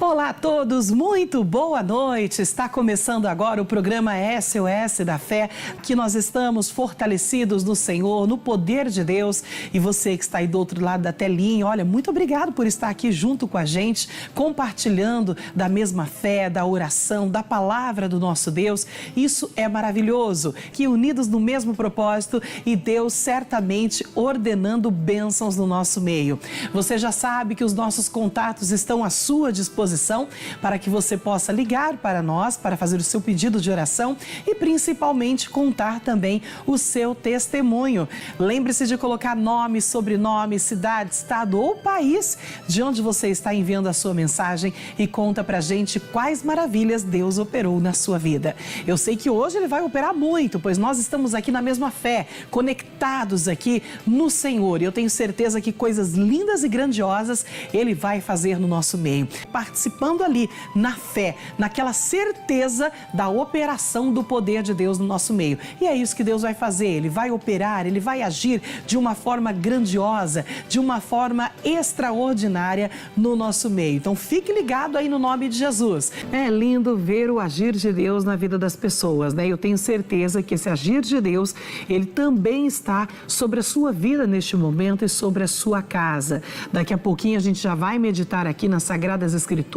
Olá a todos, muito boa noite. Está começando agora o programa SOS da Fé, que nós estamos fortalecidos no Senhor, no poder de Deus. E você que está aí do outro lado da telinha, olha, muito obrigado por estar aqui junto com a gente, compartilhando da mesma fé, da oração, da palavra do nosso Deus. Isso é maravilhoso, que unidos no mesmo propósito e Deus certamente ordenando bênçãos no nosso meio. Você já sabe que os nossos contatos estão à sua disposição para que você possa ligar para nós, para fazer o seu pedido de oração e principalmente contar também o seu testemunho. Lembre-se de colocar nome, sobrenome, cidade, estado ou país de onde você está enviando a sua mensagem e conta pra gente quais maravilhas Deus operou na sua vida. Eu sei que hoje Ele vai operar muito, pois nós estamos aqui na mesma fé, conectados aqui no Senhor. E eu tenho certeza que coisas lindas e grandiosas Ele vai fazer no nosso meio. Participando ali na fé, naquela certeza da operação do poder de Deus no nosso meio. E é isso que Deus vai fazer, Ele vai operar, Ele vai agir de uma forma grandiosa, de uma forma extraordinária no nosso meio. Então fique ligado aí no nome de Jesus. É lindo ver o agir de Deus na vida das pessoas, né? Eu tenho certeza que esse agir de Deus, Ele também está sobre a sua vida neste momento e sobre a sua casa. Daqui a pouquinho a gente já vai meditar aqui nas Sagradas Escrituras.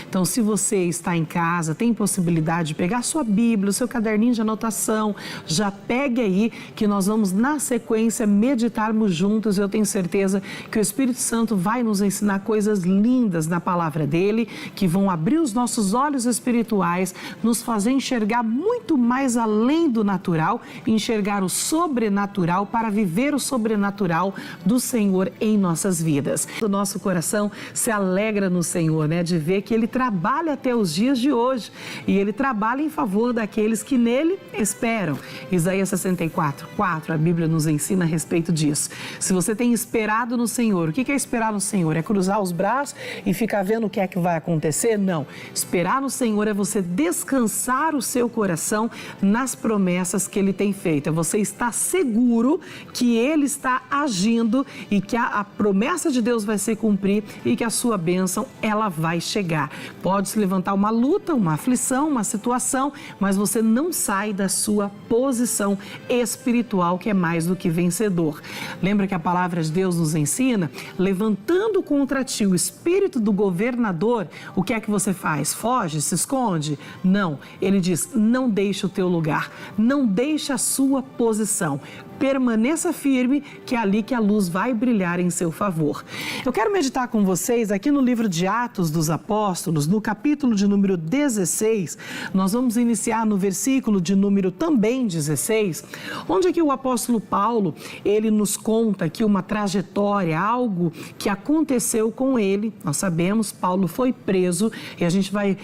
Então, se você está em casa, tem possibilidade de pegar sua Bíblia, o seu caderninho de anotação, já pegue aí que nós vamos na sequência meditarmos juntos. Eu tenho certeza que o Espírito Santo vai nos ensinar coisas lindas na palavra dele, que vão abrir os nossos olhos espirituais, nos fazer enxergar muito mais além do natural, enxergar o sobrenatural para viver o sobrenatural do Senhor em nossas vidas. O nosso coração se alegra no Senhor, né? De ver que Ele trabalha até os dias de hoje e Ele trabalha em favor daqueles que nele esperam. Isaías 64:4, a Bíblia nos ensina a respeito disso. Se você tem esperado no Senhor, o que é esperar no Senhor? É cruzar os braços e ficar vendo o que é que vai acontecer? Não. Esperar no Senhor é você descansar o seu coração nas promessas que Ele tem feito. É você estar seguro que Ele está agindo e que a promessa de Deus vai se cumprir e que a sua bênção, ela vai chegar. Pode se levantar uma luta, uma aflição, uma situação, mas você não sai da sua posição espiritual, que é mais do que vencedor. Lembra que a palavra de Deus nos ensina? Levantando contra ti o espírito do governador, o que é que você faz? Foge? Se esconde? Não. Ele diz, não deixe o teu lugar, não deixe a sua posição. Permaneça firme, que é ali que a luz vai brilhar em seu favor. Eu quero meditar com vocês aqui no livro de Atos dos Apóstolos, no capítulo de número 16. Nós vamos iniciar no versículo de número também 16, onde aqui o apóstolo Paulo, ele nos conta aqui uma trajetória, algo que aconteceu com ele. Nós sabemos, Paulo foi preso e a gente vai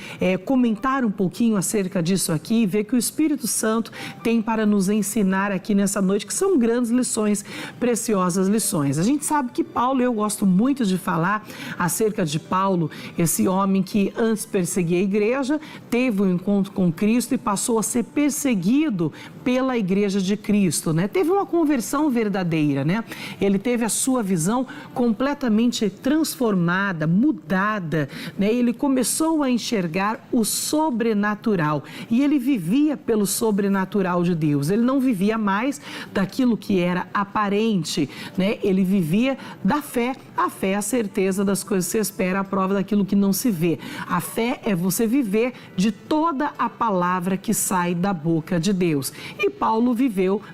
comentar um pouquinho acerca disso aqui e ver que o Espírito Santo tem para nos ensinar aqui nessa noite, que são grandes lições, preciosas lições. A gente sabe que Paulo, eu gosto muito de falar acerca de Paulo, esse homem que antes perseguia a igreja, teve um encontro com Cristo e passou a ser perseguido pela igreja de Cristo, né? Teve uma conversão verdadeira, né? Ele teve a sua visão completamente transformada, mudada, né? Ele começou a enxergar o sobrenatural e ele vivia pelo sobrenatural de Deus. Ele não vivia mais daquilo que era aparente, né? Ele vivia da fé. A fé é a certeza das coisas que se espera, a prova daquilo que não se vê. A fé é você viver de toda a palavra que sai da boca de Deus. E Paulo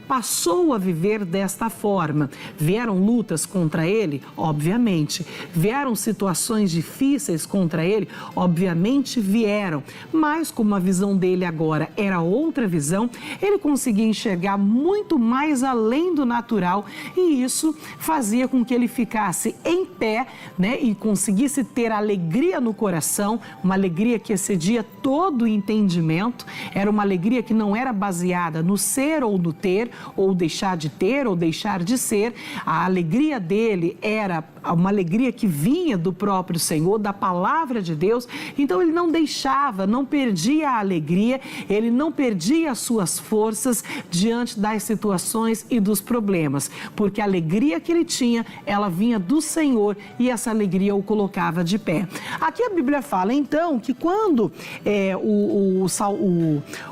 passou a viver desta forma. Vieram lutas contra ele? Obviamente. Vieram situações difíceis contra ele? Obviamente vieram. Mas como a visão dele agora era outra visão, ele conseguia enxergar muito mais além do natural e isso fazia com que ele ficasse em pé, né? E conseguisse ter alegria no coração, uma alegria que excedia todo o entendimento. Era uma alegria que não era baseada no ser ou no ter, ou deixar de ter ou deixar de ser. A alegria dele era uma alegria que vinha do próprio Senhor, da palavra de Deus. Então ele não deixava, não perdia a alegria, ele não perdia as suas forças diante das situações tribulações e dos problemas, porque a alegria que ele tinha, ela vinha do Senhor e essa alegria o colocava de pé. Aqui a Bíblia fala então que quando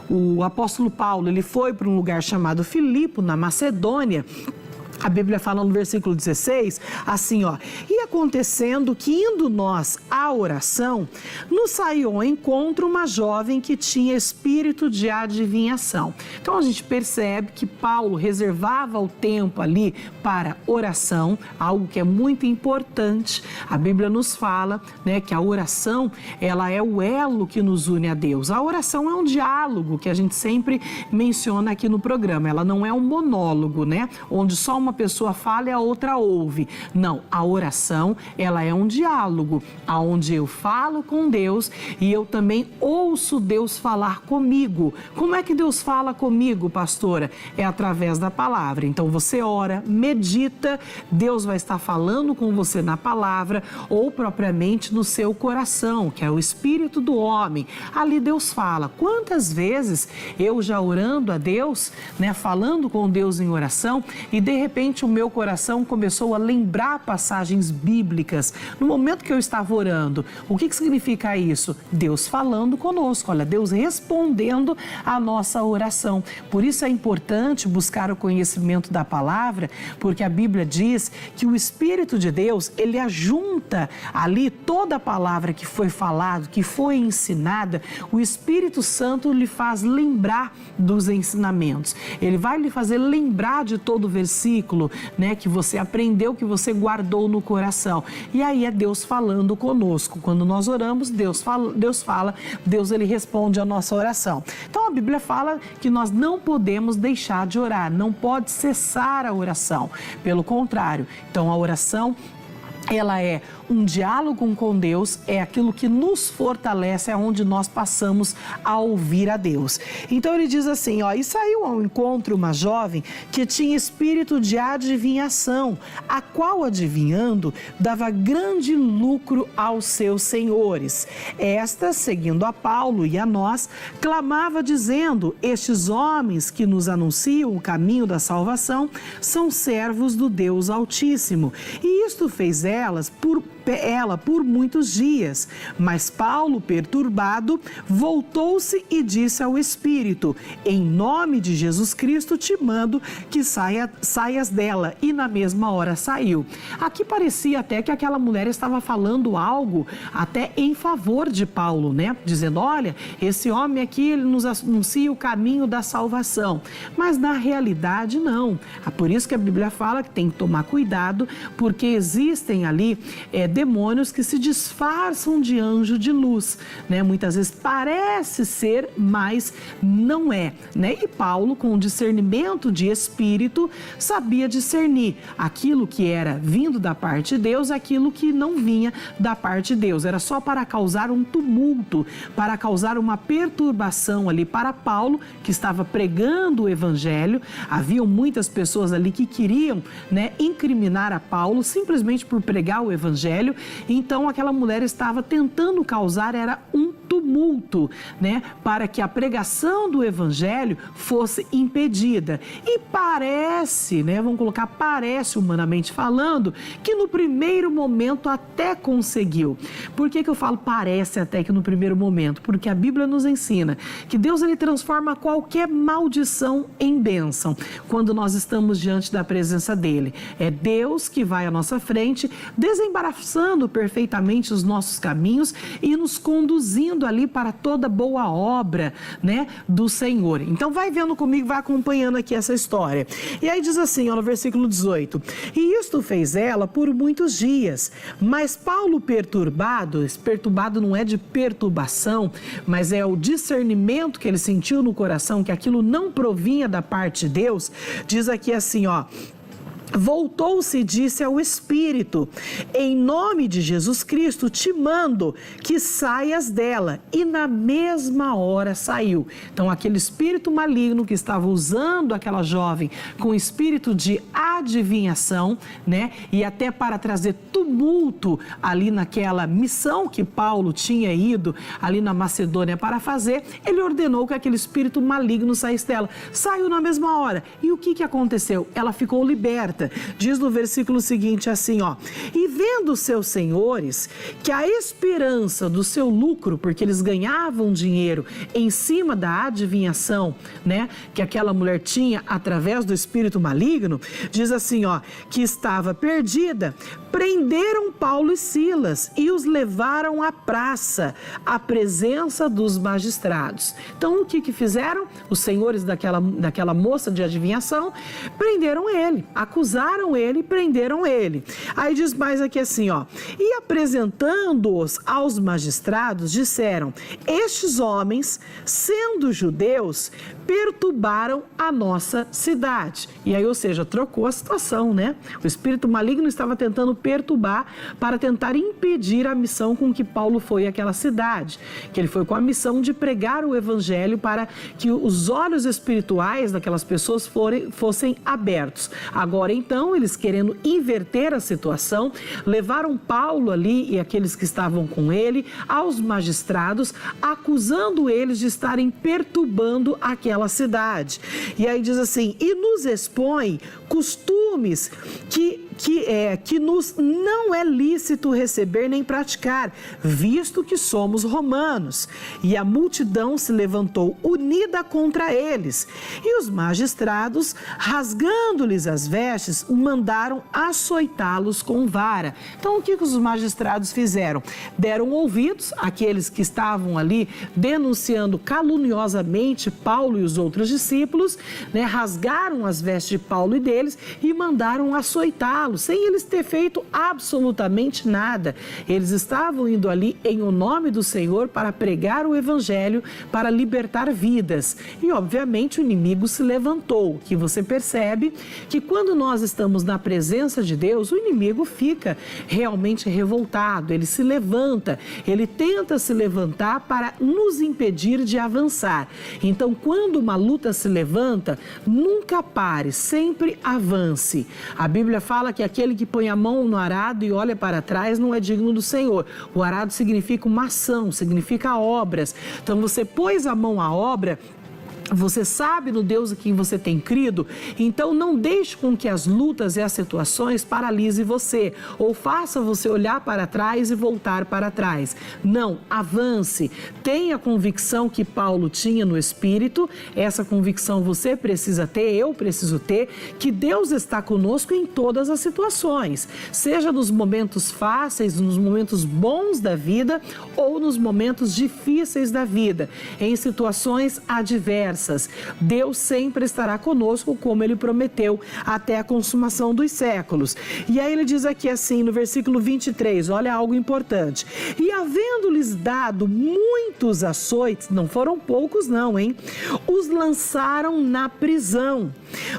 o apóstolo Paulo ele foi para um lugar chamado Filipe, na Macedônia, a Bíblia fala no versículo 16, assim ó: e acontecendo que indo nós à oração, nos saiu ao encontro uma jovem que tinha espírito de adivinhação. Então a gente percebe que Paulo reservava o tempo ali para oração, algo que é muito importante. A Bíblia nos fala, né, que a oração, ela é o elo que nos une a Deus. A oração é um diálogo que a gente sempre menciona aqui no programa. Ela não é um monólogo, né, onde só uma pessoa fala e a outra ouve. Não, a oração, ela é um diálogo, onde eu falo com Deus e eu também ouço Deus falar comigo. Como é que Deus fala comigo, pastora? É através da palavra. Então você ora, medita, Deus vai estar falando com você na palavra ou propriamente no seu coração, que é o espírito do homem. Ali Deus fala. Quantas vezes eu já orando a Deus, né, falando com Deus em oração, e de repente o meu coração começou a lembrar passagens bíblicas no momento que eu estava orando. O que significa isso? Deus falando conosco, olha, Deus respondendo a nossa oração. Por isso é importante buscar o conhecimento da palavra, porque a Bíblia diz que o Espírito de Deus, ele ajunta ali toda a palavra que foi falada, que foi ensinada. O Espírito Santo lhe faz lembrar dos ensinamentos. Ele vai lhe fazer lembrar de todo o versículo, né, que você aprendeu, que você guardou no coração. E aí é Deus falando conosco. Quando nós oramos, Deus fala, Deus ele responde a nossa oração. Então a Bíblia fala que nós não podemos deixar de orar, não pode cessar a oração. Pelo contrário, então a oração, ela é um diálogo com Deus, é aquilo que nos fortalece, é onde nós passamos a ouvir a Deus. Então ele diz assim, ó: e saiu ao encontro uma jovem que tinha espírito de adivinhação, a qual adivinhando dava grande lucro aos seus senhores. Esta, seguindo a Paulo e a nós, clamava dizendo: estes homens que nos anunciam o caminho da salvação são servos do Deus Altíssimo. E isto fez ela por muitos dias. Mas Paulo, perturbado, voltou-se e disse ao Espírito: em nome de Jesus Cristo te mando que saias dela. E na mesma hora saiu. Aqui parecia até que aquela mulher estava falando algo até em favor de Paulo, né? Dizendo: olha, esse homem aqui, ele nos anuncia o caminho da salvação. Mas na realidade não. É por isso que a Bíblia fala que tem que tomar cuidado, porque existem ali demônios que se disfarçam de anjo de luz, né? Muitas vezes parece ser, mas não é, né? E Paulo, com o discernimento de espírito, sabia discernir aquilo que era vindo da parte de Deus, aquilo que não vinha da parte de Deus. Era só para causar um tumulto, para causar uma perturbação ali para Paulo, que estava pregando o evangelho. Haviam muitas pessoas ali que queriam, né, incriminar a Paulo simplesmente por pregar o evangelho. Então aquela mulher estava tentando causar um tumulto, né, para que a pregação do evangelho fosse impedida. E parece, né, vamos colocar parece, humanamente falando, que no primeiro momento até conseguiu. Por que eu falo parece até que no primeiro momento? Porque a Bíblia nos ensina que Deus, ele transforma qualquer maldição em bênção quando nós estamos diante da presença dele. É Deus que vai à nossa frente, desembaraçando perfeitamente os nossos caminhos e nos conduzindo ali para toda boa obra, né, do Senhor. Então vai vendo comigo, vai acompanhando aqui essa história. E aí diz assim, ó, no versículo 18: e isto fez ela por muitos dias, mas Paulo perturbado não é de perturbação, mas é o discernimento que ele sentiu no coração, que aquilo não provinha da parte de Deus. Diz aqui assim, ó: voltou-se e disse ao espírito: em nome de Jesus Cristo te mando que saias dela. E na mesma hora saiu. Então aquele espírito maligno que estava usando aquela jovem com espírito de adivinhação, né? E até para trazer tumulto ali naquela missão que Paulo tinha ido ali na Macedônia para fazer, ele ordenou que aquele espírito maligno saísse dela. Saiu na mesma hora. E o que aconteceu? Ela ficou liberta. Diz no versículo seguinte assim, ó: e vendo seus senhores que a esperança do seu lucro, porque eles ganhavam dinheiro em cima da adivinhação, né, que aquela mulher tinha através do espírito maligno, diz assim, ó, que estava perdida, prenderam Paulo e Silas e os levaram à praça, à presença dos magistrados. Então o que fizeram? Os senhores daquela moça de adivinhação prenderam ele, acusaram ele e prenderam ele. Aí diz mais aqui assim, ó: e apresentando-os aos magistrados, disseram: estes homens, sendo judeus, perturbaram a nossa cidade. E aí, ou seja, trocou a situação, né? O espírito maligno estava tentando perturbar para tentar impedir a missão com que Paulo foi àquela cidade, que ele foi com a missão de pregar o evangelho para que os olhos espirituais daquelas pessoas fossem abertos. Agora, então, eles querendo inverter a situação, levaram Paulo ali e aqueles que estavam com ele aos magistrados, acusando eles de estarem perturbando aquela cidade. E aí diz assim: e nos expõe costumes que nos não é lícito receber nem praticar, visto que somos romanos. E a multidão se levantou unida contra eles. E os magistrados, rasgando-lhes as vestes, mandaram açoitá-los com vara. Então, o que os magistrados fizeram? Deram ouvidos àqueles que estavam ali denunciando caluniosamente Paulo e os outros discípulos, né? Rasgaram as vestes de Paulo e deles e mandaram açoitá-los, sem eles ter feito absolutamente nada. Eles estavam indo ali em o nome do Senhor para pregar o evangelho, para libertar vidas. E obviamente o inimigo se levantou, que você percebe que quando nós estamos na presença de Deus, o inimigo fica realmente revoltado, ele se levanta, ele tenta se levantar para nos impedir de avançar. Então, quando uma luta se levanta, nunca pare, sempre avance. A Bíblia fala que aquele que põe a mão no arado e olha para trás não é digno do Senhor. O arado significa uma ação, significa obras. Então, você pôs a mão à obra, você sabe no Deus a quem você tem crido, então não deixe com que as lutas e as situações paralisem você, ou faça você olhar para trás e voltar para trás. Não, avance, tenha a convicção que Paulo tinha no Espírito, essa convicção você precisa ter, eu preciso ter, que Deus está conosco em todas as situações, seja nos momentos fáceis, nos momentos bons da vida, ou nos momentos difíceis da vida, em situações adversas. Deus sempre estará conosco, como Ele prometeu, até a consumação dos séculos. E aí ele diz aqui assim, no versículo 23, olha algo importante: e havendo-lhes dado muitos açoites, não foram poucos não, hein? Os lançaram na prisão,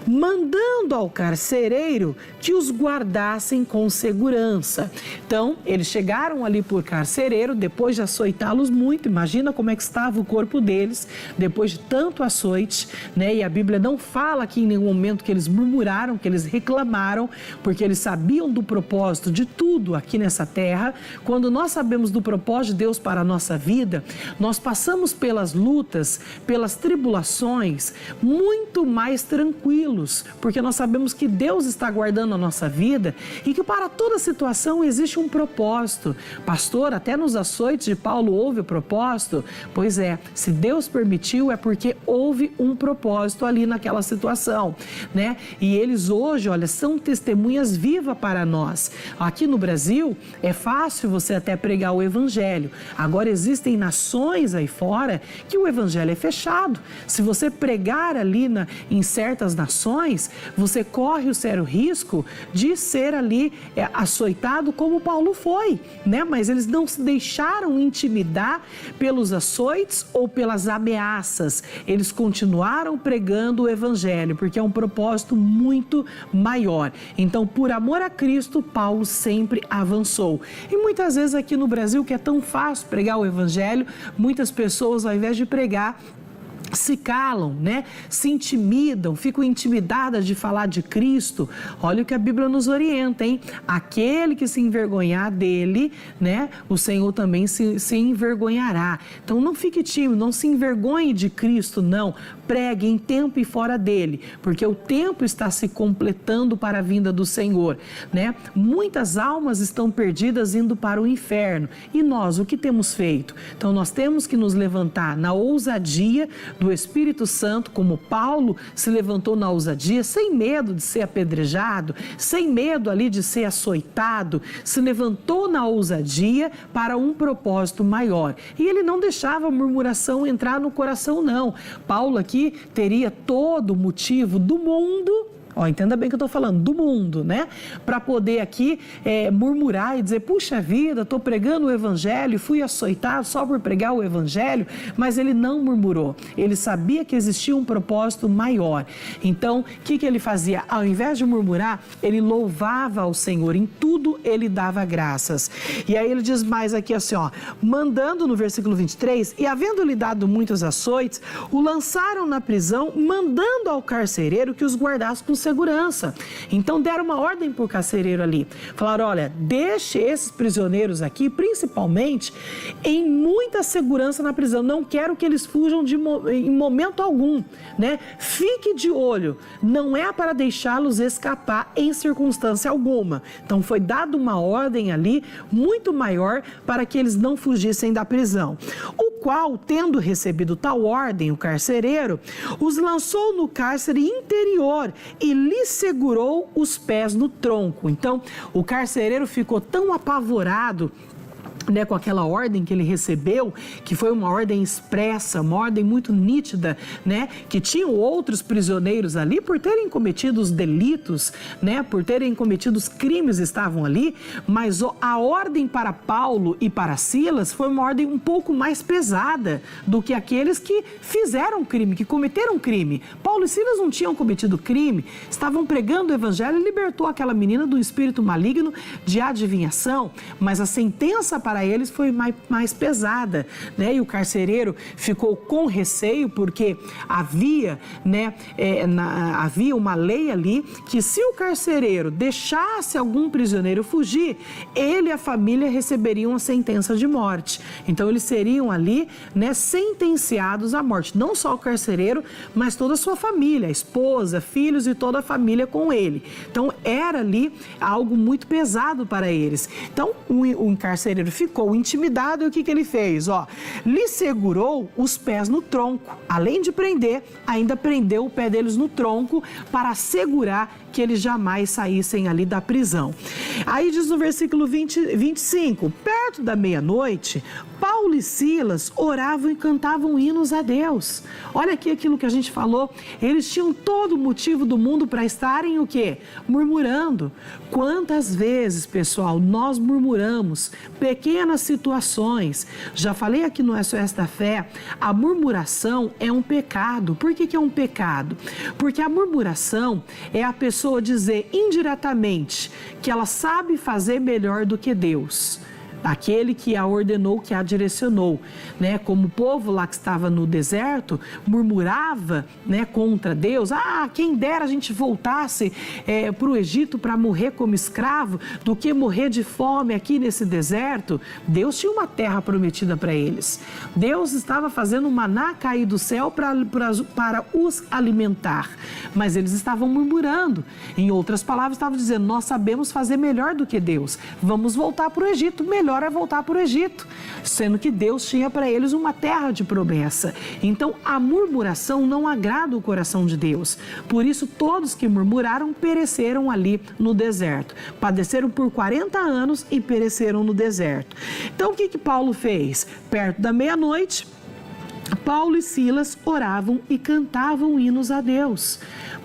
mandando ao carcereiro que os guardassem com segurança. Então, eles chegaram ali por carcereiro, depois de açoitá-los muito, imagina como é que estava o corpo deles, depois de tanto açoite, né? E a Bíblia não fala aqui em nenhum momento que eles murmuraram, que eles reclamaram, porque eles sabiam do propósito de tudo aqui nessa terra. Quando nós sabemos do propósito de Deus para a nossa vida, nós passamos pelas lutas, pelas tribulações, muito mais tranquilos, porque nós sabemos que Deus está guardando a nossa vida e que para toda situação existe um propósito. Pastor, até nos açoites de Paulo houve o propósito? Pois é, se Deus permitiu é porque houve um propósito ali naquela situação, né? E eles hoje, olha, são testemunhas vivas para nós. Aqui no Brasil é fácil você até pregar o evangelho. Agora existem nações aí fora que o evangelho é fechado. Se você pregar ali em certas nações, você corre o sério risco de ser ali açoitado como Paulo foi, né? Mas eles não se deixaram intimidar pelos açoites ou pelas ameaças. Eles eles continuaram pregando o evangelho, porque é um propósito muito maior. Então, por amor a Cristo, Paulo sempre avançou. E muitas vezes aqui no Brasil, que é tão fácil pregar o evangelho, muitas pessoas, ao invés de pregar, se calam, né? Se intimidam, ficam intimidadas de falar de Cristo. Olha o que a Bíblia nos orienta, hein? Aquele que se envergonhar dele, né? O Senhor também se envergonhará. Então não fique tímido, não se envergonhe de Cristo, não. Pregue em tempo e fora dele, porque o tempo está se completando para a vinda do Senhor, né? Muitas almas estão perdidas indo para o inferno. E nós, o que temos feito? Então nós temos que nos levantar na ousadia do Espírito Santo, como Paulo se levantou na ousadia, sem medo de ser apedrejado, sem medo ali de ser açoitado, se levantou na ousadia para um propósito maior. E ele não deixava a murmuração entrar no coração, não. Paulo aqui teria todo o motivo do mundo, entenda bem o que eu estou falando, do mundo, né? Para poder aqui murmurar e dizer, puxa vida, estou pregando o evangelho, fui açoitado só por pregar o evangelho, mas ele não murmurou. Ele sabia que existia um propósito maior. Então, o que ele fazia? Ao invés de murmurar, ele louvava ao Senhor, em tudo ele dava graças. E aí ele diz mais aqui assim, mandando no versículo 23, e havendo-lhe dado muitos açoites, o lançaram na prisão, mandando ao carcereiro que os guardasse com segurança. Então deram uma ordem para o carcereiro ali. Falaram, olha, deixe esses prisioneiros aqui, principalmente, em muita segurança na prisão. Não quero que eles fujam em momento algum, né? Fique de olho. Não é para deixá-los escapar em circunstância alguma. Então foi dada uma ordem ali, muito maior, para que eles não fugissem da prisão. O qual, tendo recebido tal ordem, o carcereiro, os lançou no cárcere interior e lhe segurou os pés no tronco. Então, o carcereiro ficou tão apavorado, né, com aquela ordem que ele recebeu, que foi uma ordem expressa, uma ordem muito nítida, né, que tinham outros prisioneiros ali por terem cometido os delitos, né, por terem cometido os crimes, estavam ali, mas a ordem para Paulo e para Silas foi uma ordem um pouco mais pesada do que aqueles que fizeram crime, que cometeram crime. Paulo e Silas não tinham cometido crime, estavam pregando o evangelho e libertou aquela menina do espírito maligno de adivinhação, mas a sentença para eles foi mais pesada, né? E o carcereiro ficou com receio porque havia, né, havia uma lei ali que se o carcereiro deixasse algum prisioneiro fugir, ele e a família receberiam a sentença de morte. Então eles seriam ali, né, sentenciados à morte. Não só o carcereiro, mas toda a sua família, a esposa, filhos e toda a família com ele. Então era ali algo muito pesado para eles. Então o carcereiro ficou intimidado e o que ele fez? Lhe segurou os pés no tronco. Além de prender, ainda prendeu o pé deles no tronco para assegurar que eles jamais saíssem ali da prisão. Aí diz no versículo 25, perto da meia-noite, Paulo e Silas oravam e cantavam hinos a Deus. Olha aqui aquilo que a gente falou, eles tinham todo o motivo do mundo para estarem o quê? Murmurando. Quantas vezes, pessoal, nós murmuramos pequenas situações? Já falei aqui no SOS da Fé, a murmuração é um pecado. Por que é um pecado? Porque a murmuração é a pessoa dizer indiretamente que ela sabe fazer melhor do que Deus. Aquele que a ordenou, que a direcionou, né? Como o povo lá que estava no deserto murmurava, né, contra Deus. Quem dera a gente voltasse para o Egito para morrer como escravo do que morrer de fome aqui nesse deserto. Deus tinha uma terra prometida para eles. Deus estava fazendo o maná cair do céu para os alimentar, mas eles estavam murmurando. Em outras palavras, estavam dizendo, nós sabemos fazer melhor do que Deus. Vamos voltar para o Egito, melhor é voltar para o Egito, sendo que Deus tinha para eles uma terra de promessa. Então, a murmuração não agrada o coração de Deus. Por isso, todos que murmuraram pereceram ali no deserto. Padeceram por 40 anos e pereceram no deserto. Então, o que Paulo fez? Perto da meia-noite, Paulo e Silas oravam e cantavam hinos a Deus.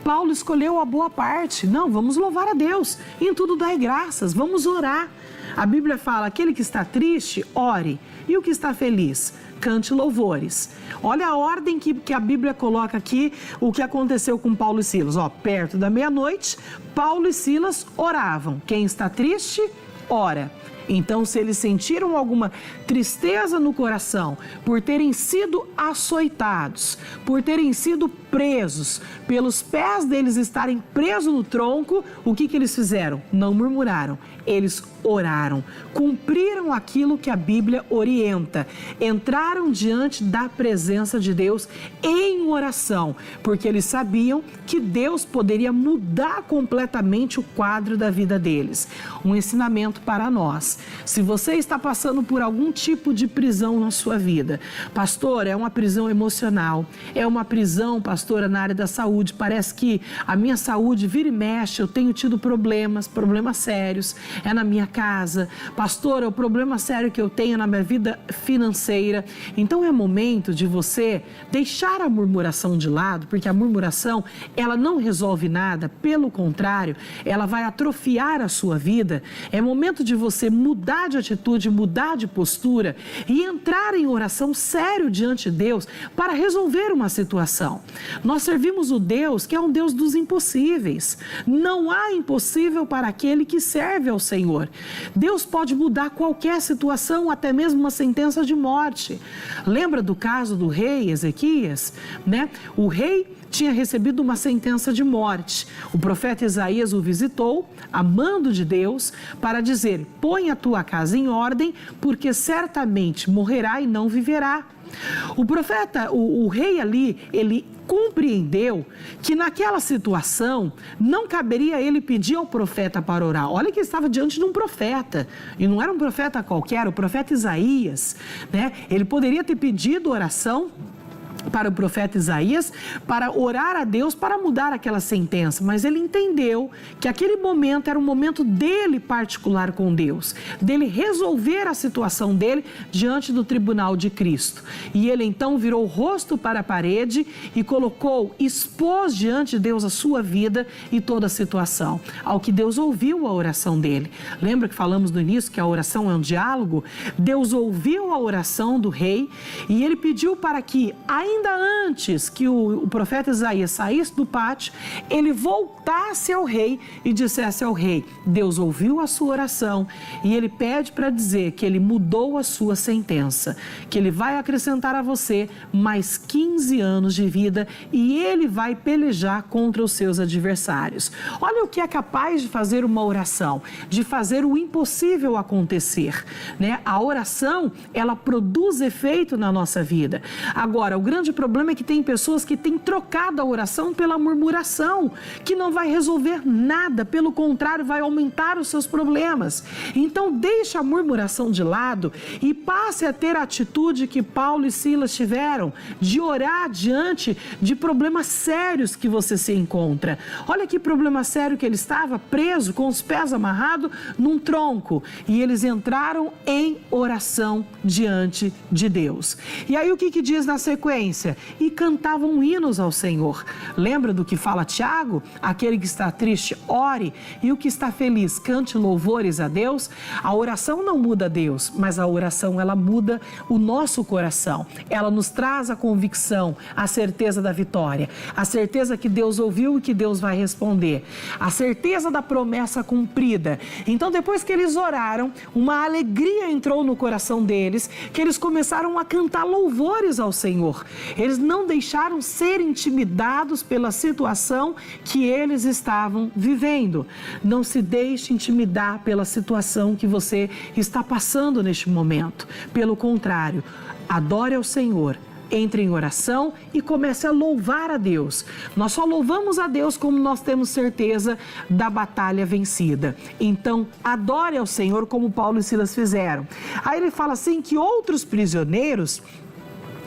Paulo escolheu a boa parte. Não, vamos louvar a Deus. Em tudo dai graças, vamos orar. A Bíblia fala, aquele que está triste, ore. E o que está feliz? Cante louvores. Olha a ordem que a Bíblia coloca aqui, o que aconteceu com Paulo e Silas. Perto da meia-noite, Paulo e Silas oravam. Quem está triste, ora. Então, se eles sentiram alguma tristeza no coração por terem sido açoitados, por terem sido presos, pelos pés deles estarem presos no tronco, o que eles fizeram? Não murmuraram, eles oraram, cumpriram aquilo que a Bíblia orienta, entraram diante da presença de Deus em oração, porque eles sabiam que Deus poderia mudar completamente o quadro da vida deles. Um ensinamento para nós. Se você está passando por algum tipo de prisão na sua vida, pastor, é uma prisão emocional, é uma prisão, pastora, na área da saúde, parece que a minha saúde vira e mexe, eu tenho tido problemas sérios, é na minha casa, pastora, o problema sério que eu tenho na minha vida financeira. Então é momento de você deixar a murmuração de lado, porque a murmuração, ela não resolve nada, pelo contrário, ela vai atrofiar a sua vida. É momento de você mudar de atitude, mudar de postura e entrar em oração sério diante de Deus para resolver uma situação. Nós servimos o Deus que é um Deus dos impossíveis. Não há impossível para aquele que serve ao Senhor. Deus pode mudar qualquer situação, até mesmo uma sentença de morte. Lembra do caso do rei Ezequias, né? O rei tinha recebido uma sentença de morte. O profeta Isaías o visitou, a mando de Deus, para dizer: põe a tua casa em ordem, porque certamente morrerá e não viverá. O profeta, o rei ali, ele compreendeu que naquela situação não caberia ele pedir ao profeta para orar. Olha que ele estava diante de um profeta, e não era um profeta qualquer, o profeta Isaías, né? Ele poderia ter pedido oração para o profeta Isaías, para orar a Deus, para mudar aquela sentença, mas ele entendeu que aquele momento era um momento dele particular com Deus, dele resolver a situação dele diante do tribunal de Cristo. E ele então virou o rosto para a parede e expôs diante de Deus a sua vida e toda a situação, ao que Deus ouviu a oração dele. Lembra que falamos no início que a oração é um diálogo? Deus ouviu a oração do rei e ele pediu para que, ainda antes que o profeta Isaías saísse do pátio, ele voltasse ao rei e dissesse ao rei: Deus ouviu a sua oração e ele pede para dizer que ele mudou a sua sentença, que ele vai acrescentar a você mais 15 anos de vida e ele vai pelejar contra os seus adversários. Olha o que é capaz de fazer uma oração, de fazer o impossível acontecer, né? A oração, ela produz efeito na nossa vida. Agora, o grande problema é que tem pessoas que têm trocado a oração pela murmuração, que não vai resolver nada, pelo contrário, vai aumentar os seus problemas. Então, deixe a murmuração de lado e passe a ter a atitude que Paulo e Silas tiveram, de orar diante de problemas sérios que você se encontra. Olha que problema sério que ele estava, preso, com os pés amarrados num tronco, e eles entraram em oração diante de Deus. E aí o que diz na sequência? E cantavam hinos ao Senhor. Lembra do que fala Tiago? Aquele que está triste, ore, e o que está feliz, cante louvores a Deus. A oração não muda Deus, mas a oração, ela muda o nosso coração. Ela nos traz a convicção, a certeza da vitória, a certeza que Deus ouviu e que Deus vai responder, a certeza da promessa cumprida. Então, depois que eles oraram, uma alegria entrou no coração deles, que eles começaram a cantar louvores ao Senhor. Eles não deixaram ser intimidados pela situação que eles estavam vivendo. Não se deixe intimidar pela situação que você está passando neste momento. Pelo contrário, adore ao Senhor, entre em oração e comece a louvar a Deus. Nós só louvamos a Deus como nós temos certeza da batalha vencida. Então, adore ao Senhor como Paulo e Silas fizeram. Aí ele fala assim que outros prisioneiros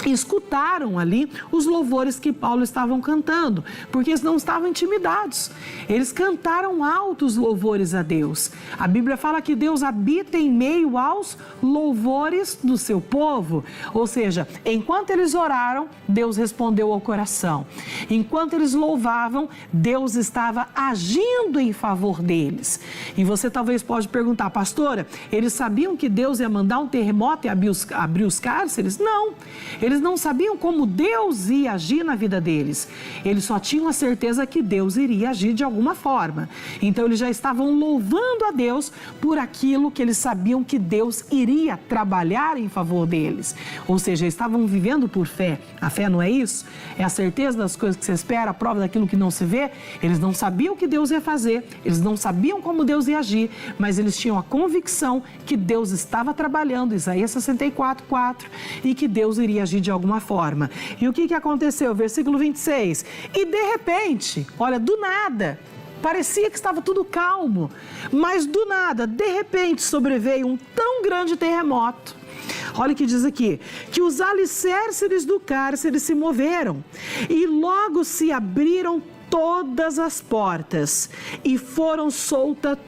escutaram ali os louvores que Paulo estavam cantando, porque eles não estavam intimidados. Eles cantaram altos louvores a Deus. A Bíblia fala que Deus habita em meio aos louvores do seu povo. Ou seja, enquanto eles oraram, Deus respondeu ao coração. Enquanto eles louvavam, Deus estava agindo em favor deles. E você talvez pode perguntar, pastora, eles sabiam que Deus ia mandar um terremoto e abrir os cárceres? Não. Eles não sabiam como Deus ia agir na vida deles. Eles só tinham a certeza que Deus iria agir de alguma forma. Então eles já estavam louvando a Deus por aquilo que eles sabiam que Deus iria trabalhar em favor deles. Ou seja, estavam vivendo por fé. A fé não é isso? É a certeza das coisas que se espera, a prova daquilo que não se vê. Eles não sabiam o que Deus ia fazer, eles não sabiam como Deus ia agir, mas eles tinham a convicção que Deus estava trabalhando, Isaías 64:4, e que Deus iria agir de alguma forma. E o que aconteceu? Versículo 26. E de repente, olha, do nada, parecia que estava tudo calmo, mas do nada, de repente, sobreveio um tão grande terremoto. Olha o que diz aqui, que os alicerces do cárcere se moveram e logo se abriram todas as portas e foram soltas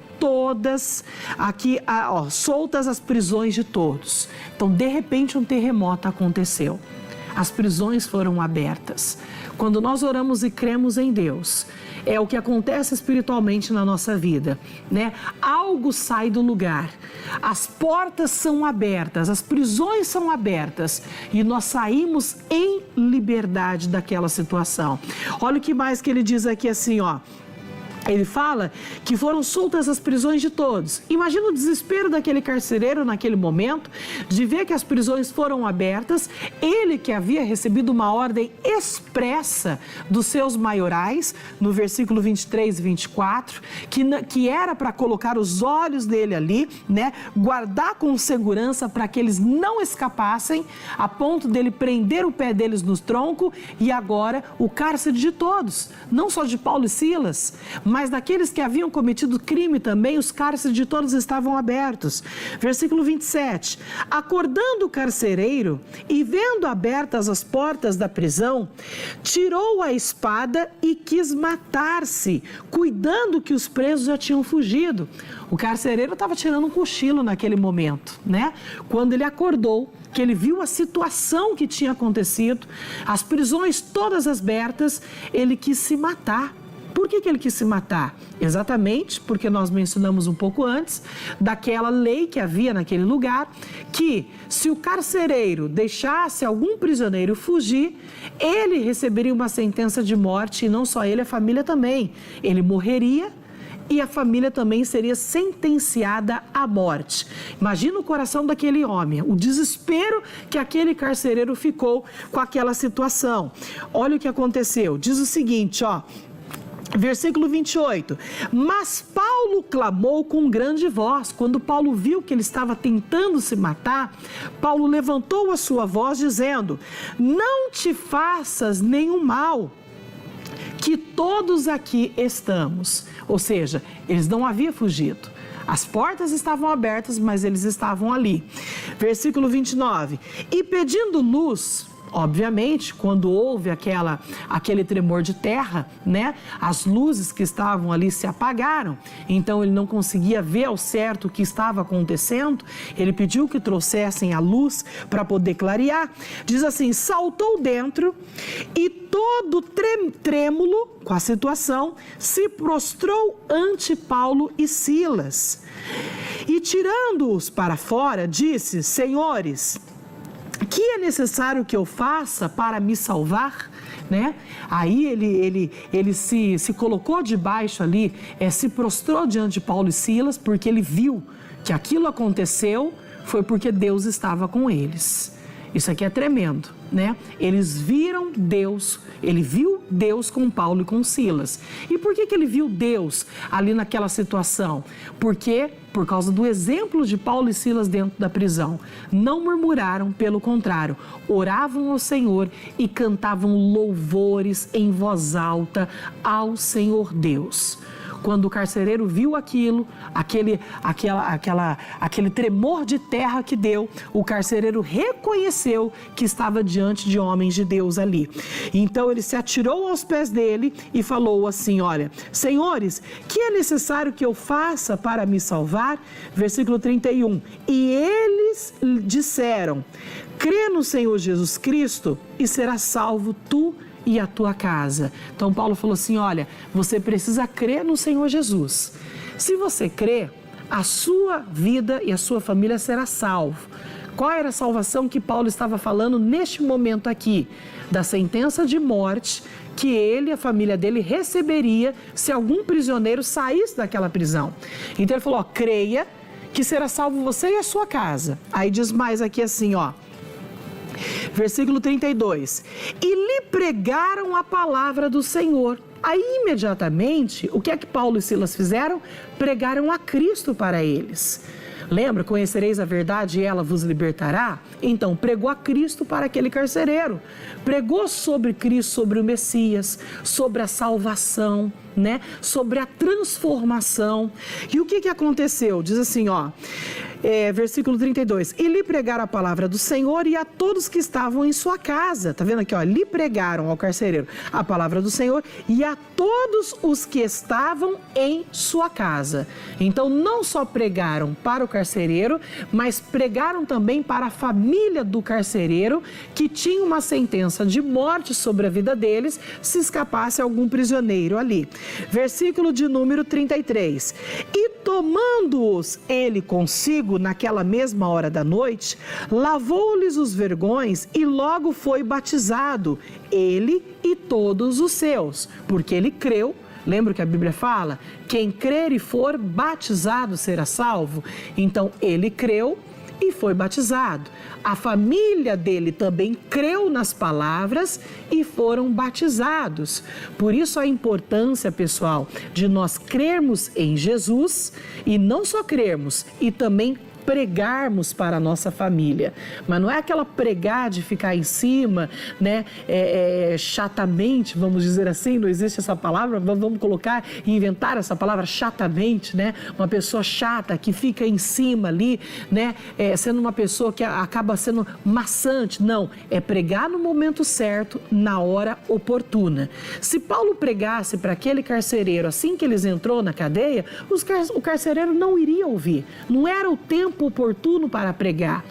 soltas as prisões de todos. Então, de repente, um terremoto aconteceu. As prisões foram abertas. Quando nós oramos e cremos em Deus, é o que acontece espiritualmente na nossa vida, né? Algo sai do lugar, as portas são abertas, as prisões são abertas e nós saímos em liberdade daquela situação. Olha o que mais que ele diz aqui assim, ó. Ele fala que foram soltas as prisões de todos. Imagina o desespero daquele carcereiro naquele momento, de ver que as prisões foram abertas, ele que havia recebido uma ordem expressa dos seus maiorais, no versículo 23 e 24, que era para colocar os olhos dele ali, né, guardar com segurança para que eles não escapassem, a ponto dele prender o pé deles no tronco, e agora o cárcere de todos, não só de Paulo e Silas, mas daqueles que haviam cometido crime também, os cárceres de todos estavam abertos. Versículo 27. Acordando o carcereiro e vendo abertas as portas da prisão, tirou a espada e quis matar-se, cuidando que os presos já tinham fugido. O carcereiro estava tirando um cochilo naquele momento, né? Quando ele acordou, que ele viu a situação que tinha acontecido, as prisões todas abertas, ele quis se matar. Por que ele quis se matar? Exatamente porque nós mencionamos um pouco antes daquela lei que havia naquele lugar, que se o carcereiro deixasse algum prisioneiro fugir, ele receberia uma sentença de morte, e não só ele, a família também. Ele morreria e a família também seria sentenciada à morte. Imagina o coração daquele homem, o desespero que aquele carcereiro ficou com aquela situação. Olha o que aconteceu, diz o seguinte, ó. Versículo 28, mas Paulo clamou com grande voz. Quando Paulo viu que ele estava tentando se matar, Paulo levantou a sua voz dizendo, não te faças nenhum mal, que todos aqui estamos. Ou seja, eles não haviam fugido. As portas estavam abertas, mas eles estavam ali. Versículo 29, e pedindo luz... Obviamente, quando houve aquele tremor de terra, né, as luzes que estavam ali se apagaram, então ele não conseguia ver ao certo o que estava acontecendo, ele pediu que trouxessem a luz para poder clarear. Diz assim, saltou dentro e todo trêmulo com a situação, se prostrou ante Paulo e Silas. E tirando-os para fora, disse, senhores, que é necessário que eu faça para me salvar? Né? Aí ele se colocou debaixo ali, se prostrou diante de Paulo e Silas, porque ele viu que aquilo aconteceu, foi porque Deus estava com eles. Isso aqui é tremendo, né? Eles viram Deus, ele viu Deus com Paulo e com Silas. E por que ele viu Deus ali naquela situação? Porque, por causa do exemplo de Paulo e Silas dentro da prisão, não murmuraram, pelo contrário, oravam ao Senhor e cantavam louvores em voz alta ao Senhor Deus. Quando o carcereiro viu aquilo, aquele tremor de terra que deu, o carcereiro reconheceu que estava diante de homens de Deus ali. Então ele se atirou aos pés dele e falou assim: olha, senhores, que é necessário que eu faça para me salvar? Versículo 31. E eles disseram: crê no Senhor Jesus Cristo e serás salvo tu e a tua casa. Então Paulo falou assim: olha, você precisa crer no Senhor Jesus. Se você crer, a sua vida e a sua família será salvo. Qual era a salvação que Paulo estava falando neste momento aqui? Da sentença de morte que ele e a família dele receberia se algum prisioneiro saísse daquela prisão. Então ele falou: ó, creia que será salvo você e a sua casa. Aí diz mais aqui assim, ó. Versículo 32. E lhe pregaram a palavra do Senhor. Aí imediatamente, o que é que Paulo e Silas fizeram? Pregaram a Cristo para eles. Lembra, conhecereis a verdade e ela vos libertará? Então, pregou a Cristo para aquele carcereiro. Pregou sobre Cristo, sobre o Messias, sobre a salvação, né? Sobre a transformação. E o que aconteceu? Diz assim, ó, versículo 32. E lhe pregaram a palavra do Senhor e a todos que estavam em sua casa. Tá vendo aqui, ó? Lhe pregaram ao carcereiro a palavra do Senhor e a todos os que estavam em sua casa. Então, não só pregaram para o carcereiro, mas pregaram também para a família do carcereiro, que tinha uma sentença de morte sobre a vida deles se escapasse algum prisioneiro ali. Versículo de número 33. E tomando-os ele consigo naquela mesma hora da noite, lavou-lhes os vergões e logo foi batizado, ele e todos os seus, porque ele creu. Lembra que a Bíblia fala? Quem crer e for batizado será salvo. Então ele creu e foi batizado. A família dele também creu nas palavras e foram batizados. Por isso a importância, pessoal, de nós crermos em Jesus e não só crermos, e também pregarmos para a nossa família. Mas não é aquela pregar de ficar em cima, né, chatamente, vamos dizer assim, não existe essa palavra, vamos colocar e inventar essa palavra chatamente, né, uma pessoa chata que fica em cima ali, né, sendo uma pessoa que acaba sendo maçante. Não, é pregar no momento certo, na hora oportuna. Se Paulo pregasse para aquele carcereiro assim que eles entrou na cadeia, o carcereiro não iria ouvir, não era o tempo oportuno para pregar.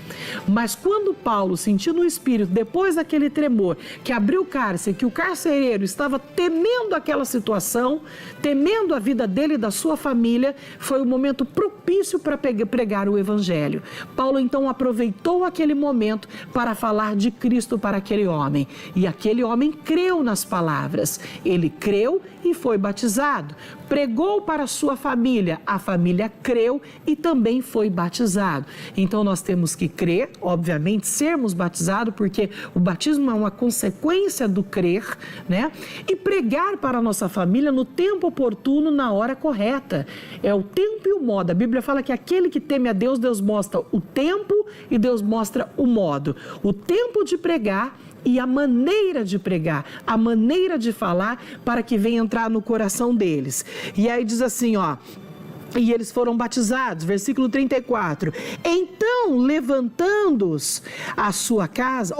Mas quando Paulo sentiu no espírito, depois daquele tremor, que abriu o cárcere, que o carcereiro estava temendo aquela situação, temendo a vida dele e da sua família, foi o momento propício para pregar o evangelho. Paulo então aproveitou aquele momento para falar de Cristo para aquele homem. E aquele homem creu nas palavras. Ele creu e foi batizado. Pregou para a sua família, a família creu e também foi batizado. Então nós temos que crer, obviamente, sermos batizados, porque o batismo é uma consequência do crer, né? E pregar para a nossa família no tempo oportuno, na hora correta. É o tempo e o modo. A Bíblia fala que aquele que teme a Deus, Deus mostra o tempo e Deus mostra o modo. O tempo de pregar e a maneira de pregar, a maneira de falar, para que venha entrar no coração deles. E aí diz assim, ó: e eles foram batizados, versículo 34. Então, levando-os a sua casa,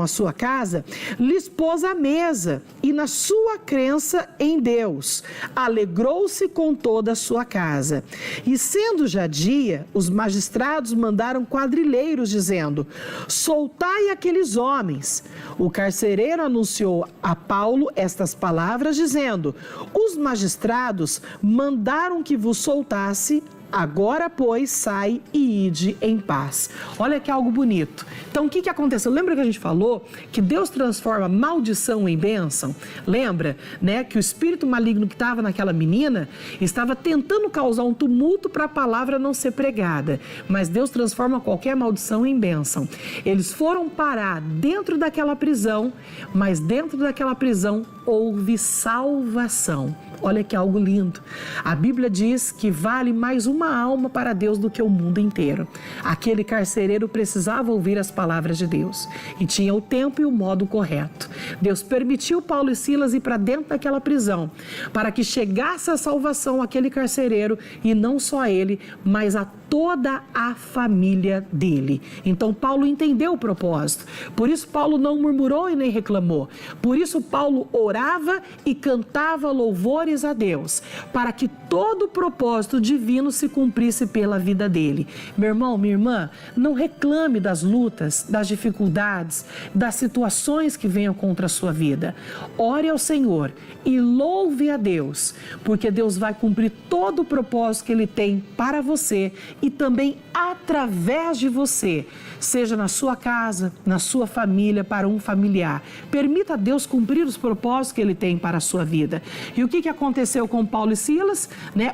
a sua casa, lhes pôs à mesa, e na sua crença em Deus, alegrou-se com toda a sua casa. E sendo já dia, os magistrados mandaram quadrilheiros, dizendo: soltai aqueles homens. O carcereiro anunciou a Paulo estas palavras, dizendo: os magistrados mandaram que vos soltasse, agora, pois, sai e ide em paz. Olha que algo bonito. Então, o que aconteceu? Lembra que a gente falou que Deus transforma maldição em bênção? Lembra, né, que o espírito maligno que estava naquela menina estava tentando causar um tumulto para a palavra não ser pregada. Mas Deus transforma qualquer maldição em bênção. Eles foram parar dentro daquela prisão, mas dentro daquela prisão houve salvação. Olha que algo lindo. A Bíblia diz que vale mais uma alma para Deus do que o mundo inteiro. Aquele carcereiro precisava ouvir as palavras de Deus e tinha o tempo e o modo correto. Deus permitiu Paulo e Silas ir para dentro daquela prisão para que chegasse a salvação àquele carcereiro e não só a ele, mas a toda a família dele. Então Paulo entendeu o propósito. Por isso Paulo não murmurou e nem reclamou. Por isso Paulo orava e cantava louvores a Deus, para que todo o propósito divino se cumprisse pela vida dele. Meu irmão, minha irmã, não reclame das lutas, das dificuldades, das situações que venham contra a sua vida. Ore ao Senhor e louve a Deus, porque Deus vai cumprir todo o propósito que Ele tem para você e também através de você, seja na sua casa, na sua família, para um familiar. Permita a Deus cumprir os propósitos que Ele tem para a sua vida. E o que aconteceu com Paulo e Silas?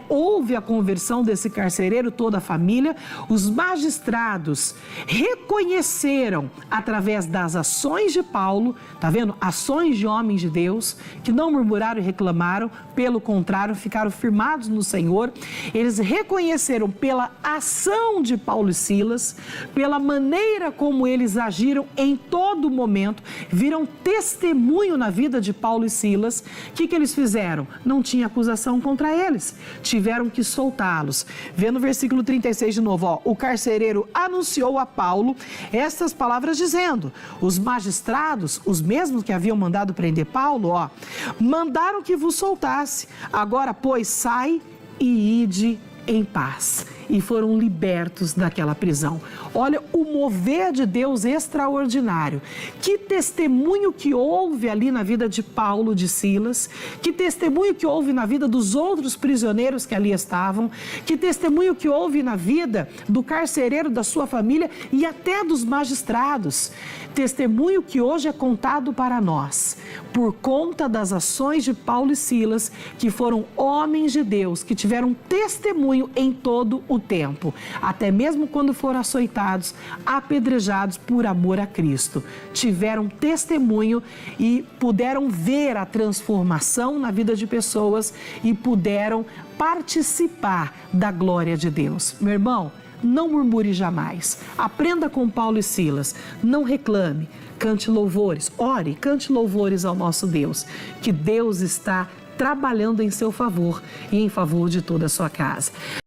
Houve a conversão desse carcereiro, toda a família. Os magistrados reconheceram através das ações de Paulo, tá vendo? Ações de homens de Deus que não murmuraram e reclamaram, pelo contrário, ficaram firmados no Senhor. Eles reconheceram pela ação de Paulo e Silas, pela maneira como eles agiram em todo momento, viram testemunho na vida de Paulo e Silas. O que eles fizeram? Não tinha acusação contra eles, tiveram que soltá-los. Vê no versículo 36 de novo, o carcereiro anunciou a Paulo estas palavras dizendo: os magistrados, os mesmos que haviam mandado prender Paulo, mandaram que vos soltasse. Agora, pois, sai e ide em paz. E foram libertos daquela prisão. Olha o mover de Deus extraordinário. Que testemunho que houve ali na vida de Paulo, de Silas, que testemunho que houve na vida dos outros prisioneiros que ali estavam, que testemunho que houve na vida do carcereiro, da sua família e até dos magistrados. Testemunho que hoje é contado para nós, por conta das ações de Paulo e Silas, que foram homens de Deus, que tiveram testemunho em todo o tempo, até mesmo quando foram açoitados, apedrejados por amor a Cristo. Tiveram testemunho e puderam ver a transformação na vida de pessoas e puderam participar da glória de Deus. Meu irmão, não murmure jamais. Aprenda com Paulo e Silas. Não reclame. Cante louvores. Ore, cante louvores ao nosso Deus. Que Deus está trabalhando em seu favor e em favor de toda a sua casa.